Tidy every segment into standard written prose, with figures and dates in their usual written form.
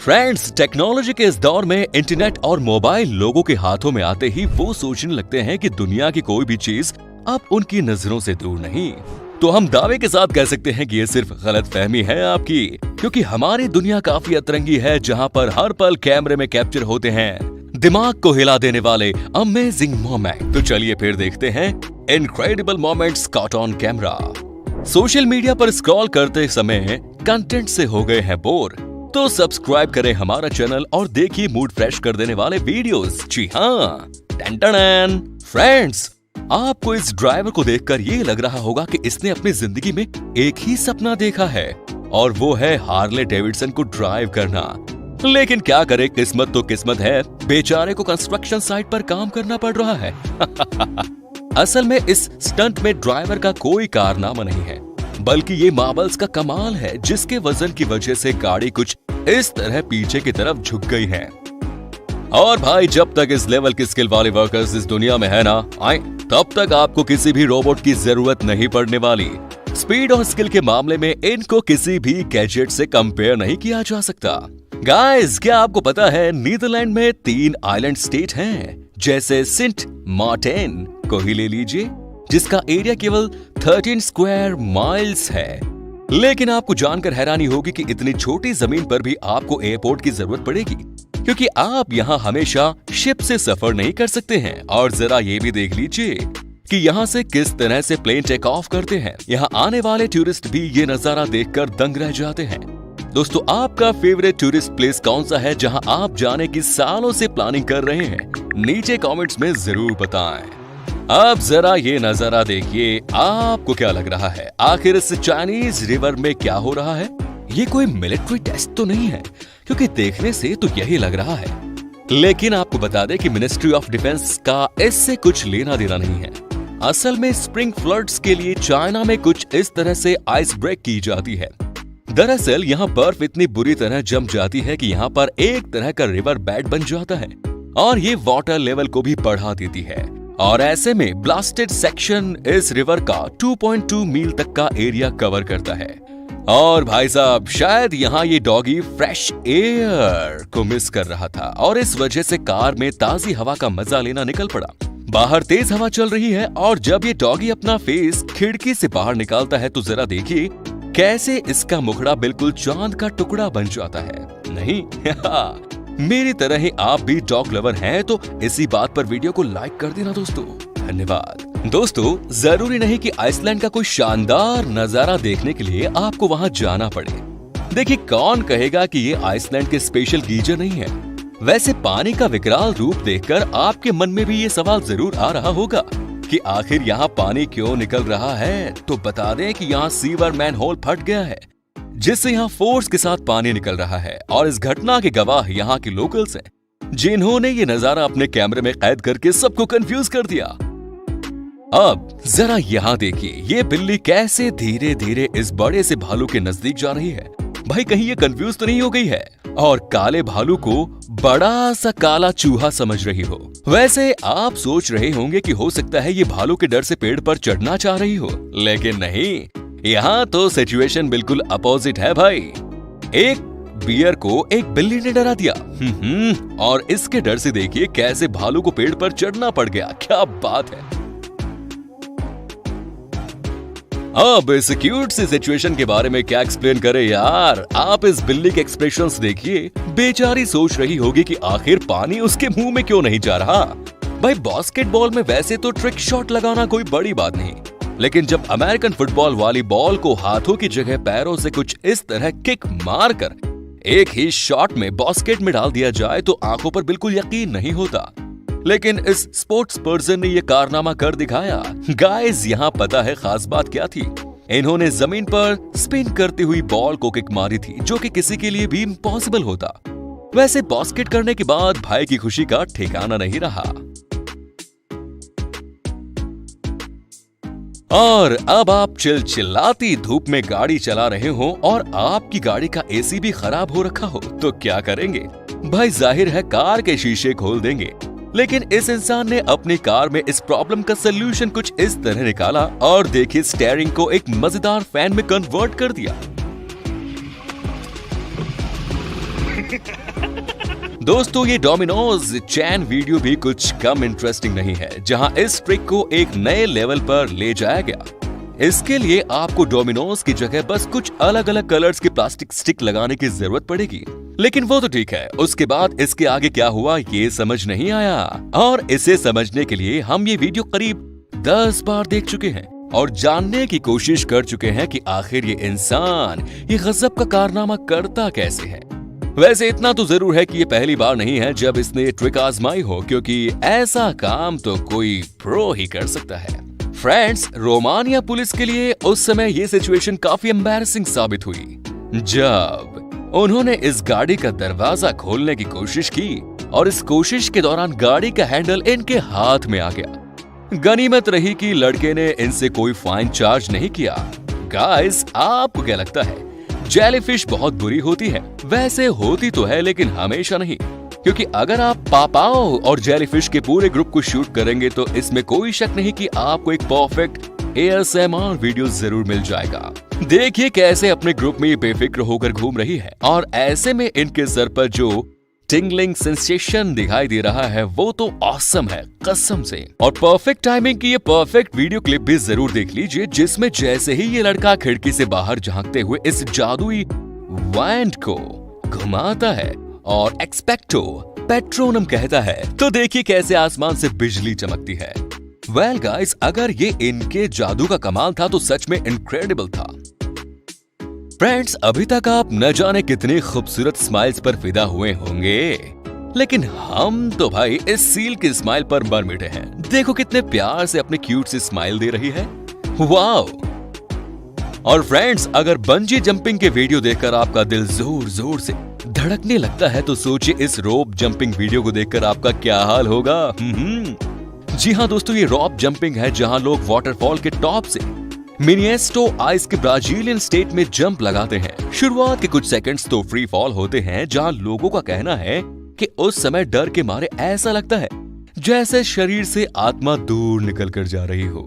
Friends, technology के इस दौर में इंटरनेट और मोबाइल लोगों के हाथों में आते ही वो सोचने लगते हैं कि दुनिया की कोई भी चीज अब उनकी नजरों से दूर नहीं। तो हम दावे के साथ कह सकते हैं कि ये सिर्फ गलतफहमी है आपकी, क्योंकि हमारी दुनिया काफी अतरंगी है जहां पर हर पल कैमरे में कैप्चर होते हैं दिमाग को हिला देने वाले अमेजिंग मोमेंट। तो चलिए फिर देखते हैं incredible moments caught on camera. Social media पर स्क्रॉल करते समय कंटेंट से हो गए हैं बोर, तो सब्सक्राइब करें हमारा चैनल और देखिए मूड फ्रेश कर देने वाले वीडियोस। जी हाँ, टन फ्रेंड्स, आपको इस ड्राइवर को देखकर ये लग रहा होगा कि इसने अपनी जिंदगी में एक ही सपना देखा है और वो है हार्ले डेविडसन को ड्राइव करना। लेकिन क्या करे, किस्मत तो किस्मत है, बेचारे को कंस्ट्रक्शन साइट पर काम करना पड़ रहा है। असल में इस स्टंट में ड्राइवर का कोई कारनामा नहीं है, बल्कि ये मार्बल्स का कमाल है जिसके वजन की वजह से गाड़ी कुछ इस तरह पीछे की तरफ झुक गई है। और भाई, जब तक इस लेवल की स्किल वाले वर्कर्स इस दुनिया में है ना आए, तब तक आपको किसी भी रोबोट की जरूरत नहीं पड़ने वाली। स्पीड और स्किल के मामले में इनको किसी भी गैजेट से कंपेयर नहीं किया जा सकता। गाइस, क्या आपको पता है नीदरलैंड में 3 आइलैंड स्टेट हैं, जैसे सिंट मार्टिन को ही ले लीजिए, जिसका एरिया केवल 13 स्क्वायर माइल्स है। लेकिन आपको जानकर हैरानी होगी कि इतनी छोटी जमीन पर भी आपको एयरपोर्ट की जरूरत पड़ेगी, क्योंकि आप यहाँ हमेशा शिप से सफर नहीं कर सकते हैं। और जरा ये भी देख लीजिए कि यहाँ से किस तरह से प्लेन टेक ऑफ करते हैं। यहाँ आने वाले टूरिस्ट भी ये नजारा देखकर दंग रह जाते हैं। दोस्तों, आपका फेवरेट टूरिस्ट प्लेस कौन सा है जहाँ आप जाने की सालों से प्लानिंग कर रहे हैं? नीचे कमेंट्स में जरूर बताएं। अब जरा ये नजारा देखिए, आपको क्या लग रहा है? आखिर इस चाइनीज रिवर में क्या हो रहा है? ये कोई मिलिट्री टेस्ट तो नहीं है, क्योंकि देखने से तो यही लग रहा है। लेकिन आपको बता दें कि मिनिस्ट्री ऑफ डिफेंस का इससे कुछ लेना देना नहीं है। असल में स्प्रिंग फ्लड्स के लिए चाइना में कुछ इस तरह से आइस ब्रेक की जाती है। दरअसल यहाँ बर्फ इतनी बुरी तरह जम जाती है कि यहाँ पर एक तरह का रिवर बेड बन जाता है और ये वाटर लेवल को भी बढ़ा देती है। और ऐसे में ब्लास्टेड सेक्शन इस रिवर का 2.2 मील तक का एरिया कवर करता है। और भाई साहब, शायद यहाँ ये डॉगी फ्रेश एयर को मिस कर रहा था और इस वजह से कार में ताजी हवा का मजा लेना निकल पड़ा। बाहर तेज हवा चल रही है और जब ये डॉगी अपना फेस खिड़की से बाहर निकालता है तो जरा देखिए कैसे इसका मुखड़ा बिल्कुल चांद का टुकड़ा बन जाता है। नहीं मेरी तरह ही आप भी डॉग लवर हैं तो इसी बात पर वीडियो को लाइक कर देना दोस्तों। धन्यवाद। दोस्तों, जरूरी नहीं कि आइसलैंड का कोई शानदार नजारा देखने के लिए आपको वहां जाना पड़े। देखिए, कौन कहेगा कि ये आइसलैंड के स्पेशल गीजर नहीं है? वैसे पानी का विकराल रूप देखकर आपके मन में भी ये सवाल जरूर आ रहा होगा कि आखिर यहाँ पानी क्यों निकल रहा है। तो बता दें कि यहाँ सीवर मैनहोल फट गया है, जिससे यहाँ फोर्स के साथ पानी निकल रहा है। और इस घटना के गवाह यहाँ के लोकल्स हैं, जिन्होंने ये नजारा अपने कैमरे में कैद करके सबको कंफ्यूज कर दिया। अब जरा यहाँ देखिए, ये बिल्ली कैसे धीरे धीरे इस बड़े से भालू के नजदीक जा रही है। भाई, कहीं ये कंफ्यूज तो नहीं हो गई है और काले भालू को बड़ा सा काला चूहा समझ रही हो? वैसे आप सोच रहे होंगे कि हो सकता है ये भालू के डर से पेड़ पर चढ़ना चाह रही हो, लेकिन नहीं, यहाँ तो सिचुएशन बिल्कुल अपोजिट है भाई। एक बियर को एक बिल्ली ने डरा दिया और इसके डर से देखिए कैसे भालू को पेड़ पर चढ़ना पड़ गया। क्या बात है। अब इस क्यूट सी सिचुएशन के बारे में क्या एक्सप्लेन करें यार। आप इस बिल्ली के एक्सप्रेशंस देखिए, बेचारी सोच रही होगी कि आखिर पानी उसके मुंह में क्यों नहीं जा रहा। भाई, बास्केटबॉल में वैसे तो ट्रिक शॉट लगाना कोई बड़ी बात नहीं, लेकिन जब अमेरिकन फुटबॉल वाली बॉल को हाथों की जगह पैरों से कुछ इस तरह किक मारकर एक ही शॉट में बास्केट में डाल दिया जाए तो आंखों पर बिल्कुल यकीन नहीं होता। लेकिन इस स्पोर्ट्स पर्सन ने यह कारनामा कर दिखाया। गाइस, यहाँ पता है खास बात क्या थी? इन्होंने जमीन पर स्पिन करती हुई बॉल को किक मारी थी, जो कि किसी के लिए भी इम्पॉसिबल होता। वैसे बास्केट करने के बाद भाई की खुशी का ठिकाना नहीं रहा। और अब आप चिलचिलाती धूप में गाड़ी चला रहे हो और आपकी गाड़ी का एसी भी खराब हो रखा हो, तो क्या करेंगे? भाई, जाहिर है कार के शीशे खोल देंगे। लेकिन इस इंसान ने अपनी कार में इस प्रॉब्लम का सलूशन कुछ इस तरह निकाला और देखिए स्टीयरिंग को एक मजेदार फैन में कन्वर्ट कर दिया। दोस्तों ये डोमिनोज चैन वीडियो भी कुछ कम इंटरेस्टिंग नहीं है, जहां इस ट्रिक को एक नए लेवल पर ले जाया गया। इसके लिए आपको डोमिनोज की जगह बस कुछ अलग अलग कलर्स के प्लास्टिक स्टिक लगाने की जरूरत पड़ेगी, लेकिन वो तो ठीक है। उसके बाद इसके आगे क्या हुआ ये समझ नहीं आया, और इसे समझने के लिए हम ये वीडियो करीब 10 बार देख चुके हैं और जानने की कोशिश कर चुके हैं कि आखिर ये इंसान ये गजब का कारनामा करता कैसे है। वैसे इतना तो जरूर है कि ये पहली बार नहीं है जब इसने ट्रिक आजमाई हो, क्योंकि ऐसा काम तो कोई प्रो ही कर सकता है। फ्रेंड्स, रोमानिया पुलिस के लिए उस समय ये सिचुएशन काफी एम्बैरेसिंग साबित हुई जब उन्होंने इस गाड़ी का दरवाजा खोलने की कोशिश की और इस कोशिश के दौरान गाड़ी का हैंडल इनके हाथ में आ गया। गनीमत रही कि लड़के ने इनसे कोई फाइन चार्ज नहीं किया। गाइस, आपको क्या लगता है जेलीफिश बहुत बुरी होती है? वैसे होती तो है, लेकिन हमेशा नहीं, क्योंकि अगर आप पापाओ और जेलीफिश के पूरे ग्रुप को शूट करेंगे तो इसमें कोई शक नहीं कि आपको एक परफेक्ट ASMR वीडियो जरूर मिल जाएगा। देखिए कैसे अपने ग्रुप में ये बेफिक्र होकर घूम रही है, और ऐसे में इनके सर पर जो टिंगलिंग सेंसेशन दिखाई दे रहा है वो तो ऑसम है कसम से। और परफेक्ट टाइमिंग की ये परफेक्ट वीडियो क्लिप भी जरूर देख लीजिए, जिसमें जैसे ही ये लड़का खिड़की से बाहर झांकते हुए इस जादुई वैंड को घुमाता है और एक्सपेक्टो पेट्रोनम कहता है, तो देखिए कैसे आसमान से बिजली चमकती है। वेल गाइस, अगर ये इनके जादू का कमाल था तो सच में इनक्रेडिबल था। फ्रेंड्स, अभी तक आप न जाने कितनी खूबसूरत स्माइल्स पर फिदा हुए होंगे, लेकिन हम तो भाई इस सील की स्माइल पर मर मिटे हैं। देखो कितने प्यार से अपने क्यूट सी स्माइल दे रही है, वाओ। और फ्रेंड्स, अगर बंजी जंपिंग के वीडियो देखकर आपका दिल जोर जोर से धड़कने लगता है तो सोचिए इस रोप जंपिंग वीडियो को देखकर आपका क्या हाल होगा। जी हाँ दोस्तों, ये रोप जंपिंग है जहां लोग वाटरफॉल के टॉप से मिनिएस्टो आइस के ब्राजीलियन स्टेट में जंप लगाते हैं। शुरुआत के कुछ सेकंड्स तो फ्री फॉल होते हैं, जहां लोगों का कहना है कि उस समय डर के मारे ऐसा लगता है जैसे शरीर से आत्मा दूर निकल कर जा रही हो।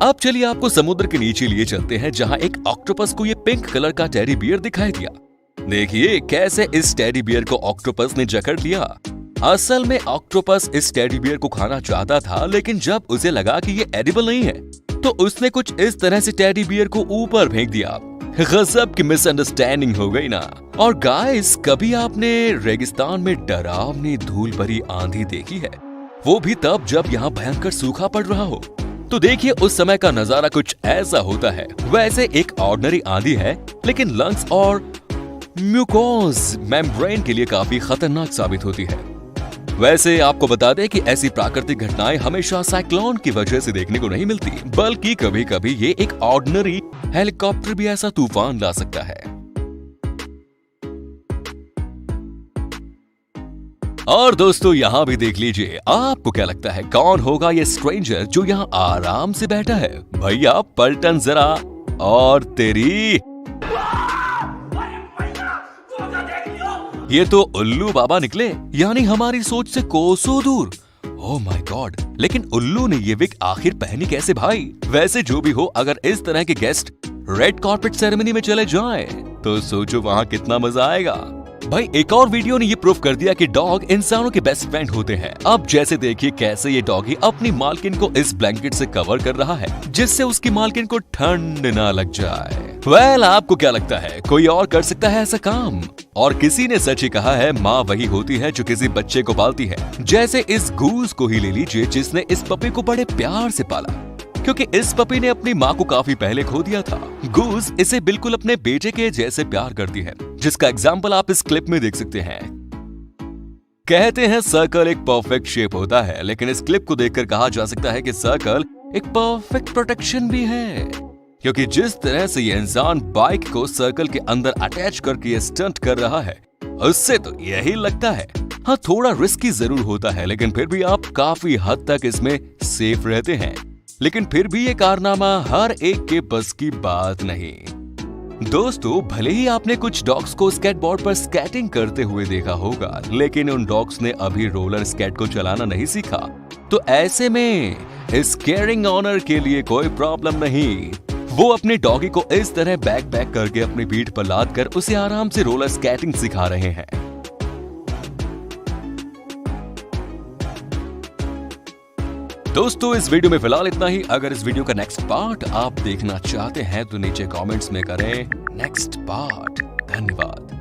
अब चलिए आपको समुद्र के नीचे लिए चलते हैं, जहां एक ऑक्टोपस को ये पिंक कलर का टेडी बियर दिखाई दिया। देखिए कैसे इस टेडी बियर को ऑक्टोपस ने जकड़ लिया। असल में ऑक्टोपस इस टेडी बियर को खाना चाहता था, लेकिन जब उसे लगा कि ये एडिबल नहीं है तो उसने कुछ इस तरह से टेडी बियर को ऊपर फेंक दिया। गजब की मिसअंडरस्टैंडिंग हो गई ना। और गाइस, कभी आपने रेगिस्तान में डरावनी धूल भरी आंधी देखी है? वो भी तब जब यहाँ भयंकर सूखा पड़ रहा हो। तो देखिए उस समय का नजारा कुछ ऐसा होता है। वैसे एक ऑर्डिनरी आंधी है, लेकिन लंग्स और म्यूकोज मेम्ब्रेन के लिए काफी खतरनाक साबित होती है। वैसे आपको बता दें कि ऐसी प्राकृतिक घटनाएं हमेशा साइक्लोन की वजह से देखने को नहीं मिलती, बल्कि कभी कभी ये एक ऑर्डिनरी हेलीकॉप्टर भी ऐसा तूफान ला सकता है। और दोस्तों यहाँ भी देख लीजिए, आपको क्या लगता है कौन होगा ये स्ट्रेंजर जो यहाँ आराम से बैठा है? भैया पलटन जरा, और तेरी ये तो उल्लू बाबा निकले, यानी हमारी सोच से कोसों दूर। ओह माय गॉड, लेकिन उल्लू ने ये विग आखिर पहनी कैसे भाई? वैसे जो भी हो, अगर इस तरह के गेस्ट रेड कार्पेट सेरेमनी में चले जाएं, तो सोचो वहां कितना मजा आएगा। भाई एक और वीडियो ने ये प्रूफ कर दिया कि डॉग इंसानों के बेस्ट फ्रेंड होते हैं। अब जैसे देखिए कैसे ये डॉगी अपनी मालकिन को इस ब्लैंकेट से कवर कर रहा है, जिससे उसकी मालकिन को ठंड ना लग जाए। वेल, आपको क्या लगता है कोई और कर सकता है ऐसा काम? और किसी ने सच ही कहा है, माँ वही होती है जो किसी बच्चे को पालती है। जैसे इस गूस को ही ले लीजिए, जिसने इस पपी को बड़े प्यार से पाला, क्योंकि इस पपी ने अपनी माँ को काफी पहले खो दिया था। गूस इसे बिल्कुल अपने बेटे के जैसे प्यार करती है, जिसका एग्जाम्पल आप इस क्लिप में देख सकते हैं। कहते हैं सर्कल एक परफेक्ट शेप होता है, लेकिन इस क्लिप को देखकर कहा जा सकता है कि सर्कल एक परफेक्ट प्रोटेक्शन भी है, क्योंकि जिस तरह से ये इंसान बाइक को सर्कल के अंदर अटैच करके ये स्टंट कर रहा है, उससे तो यही लगता है। हाँ, थोड़ा रिस्की जरूर होता है, लेकिन फिर भी आप काफी हद तक इसमें सेफ रहते हैं। लेकिन फिर भी ये कारनामा हर एक के बस की बात नहीं। दोस्तों, भले ही आपने कुछ डॉग्स को स्केटबोर्ड पर स्केटिंग करते हुए देखा होगा, लेकिन उन डॉग्स ने अभी रोलर स्केट को चलाना नहीं सीखा, तो ऐसे में स्केयरिंग ऑनर के लिए कोई प्रॉब्लम नहीं। वो अपने डॉगी को इस तरह बैग पैक करके अपनी पीठ पर लाद कर उसे आराम से रोलर स्केटिंग सिखा रहे हैं। दोस्तों इस वीडियो में फिलहाल इतना ही। अगर इस वीडियो का नेक्स्ट पार्ट आप देखना चाहते हैं तो नीचे कमेंट्स में करें नेक्स्ट पार्ट। धन्यवाद।